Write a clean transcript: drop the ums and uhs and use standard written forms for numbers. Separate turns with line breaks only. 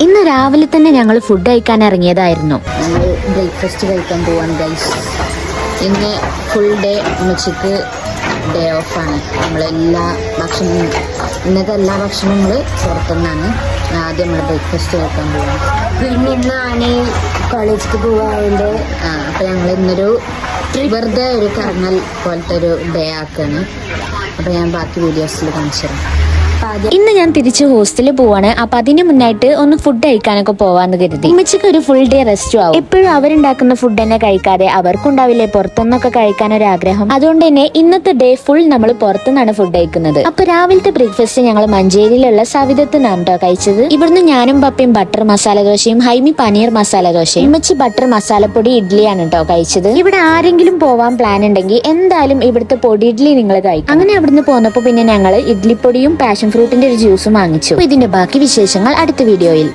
ഇന്ന് രാവിലെ തന്നെ ഞങ്ങൾ ഫുഡ് കഴിക്കാൻ ഇറങ്ങിയതായിരുന്നു. ഞങ്ങൾ ബ്രേക്ക്ഫാസ്റ്റ് കഴിക്കാൻ പോവാണ് ഗൈസ്. ഇന്ന് ഫുൾ ഡേ ഉച്ചയ്ക്ക് ഡേ ഓഫാണ്. നമ്മളെല്ലാ ഭക്ഷണവും ഇന്നത്തെ എല്ലാ ഭക്ഷണവും നമ്മൾ പുറത്തുനിന്നാണ്. ആദ്യം നമ്മൾ ബ്രേക്ക്ഫാസ്റ്റ് കഴിക്കാൻ പോവാണ്. പിന്നെ ഇന്നാണ് കോളേജിലേക്ക് പോവാറുണ്ട്. അപ്പോൾ ഞങ്ങൾ ഇന്നൊരു വെറുതെ ഒരു കറങ്ങൽ പോലത്തെ ഒരു ഡേ ആക്കുകയാണ്. അപ്പോൾ ഞാൻ ബാക്കി വീഡിയോസിൽ കാണിച്ചു തരാം. ഇന്ന് ഞാൻ തിരിച്ച് ഹോസ്റ്റലിൽ പോവാണ്. അപ്പൊ അതിന് മുന്നായിട്ട് ഒന്ന് ഫുഡ് കഴിക്കാനൊക്കെ പോവാന്ന് കരുതി. ഉമ്മച്ചിക്ക് ഒരു ഫുൾ ഡേ റെസ്റ്റും ആവും. എപ്പോഴും അവരുണ്ടാക്കുന്ന ഫുഡ് തന്നെ കഴിക്കാതെ അവർക്കുണ്ടാവില്ലേ പുറത്തുനിന്നൊക്കെ കഴിക്കാൻ ഒരു ആഗ്രഹം. അതുകൊണ്ട് തന്നെ ഇന്നത്തെ ഡേ ഫുൾ നമ്മൾ പുറത്തുനിന്നാണ് ഫുഡ് കഴിക്കുന്നത്. അപ്പൊ രാവിലത്തെ ബ്രേക്ക്ഫാസ്റ്റ് ഞങ്ങൾ മഞ്ചേരിയിലുള്ള സവിധത്ത് നിന്നാണ് കഴിച്ചത്. ഇവിടുന്ന് ഞാനും പപ്പയും ബട്ടർ മസാല ദോശയും ഹൈമി പനീർ മസാല ദോശയും ഉമ്മച്ചി ബട്ടർ മസാലപ്പൊടി ഇഡ്ഡലിയാണ് കേട്ടോ കഴിച്ചത്. ഇവിടെ ആരെങ്കിലും പോവാൻ പ്ലാൻ ഉണ്ടെങ്കിൽ എന്തായാലും ഇവിടുത്തെ പൊടി ഇഡ്ഡലി നിങ്ങൾ കഴിക്കും. അങ്ങനെ അവിടുന്ന് പോന്നപ്പോ പിന്നെ ഞങ്ങൾ ഇഡ്ഡലിപ്പൊടിയും പാഷൻ ഫ്രൂട്ടിന്റെ ഒരു ജ്യൂസും വാങ്ങിച്ചു. ഇതിന്റെ ബാക്കി വിശേഷങ്ങൾ അടുത്ത വീഡിയോയിൽ.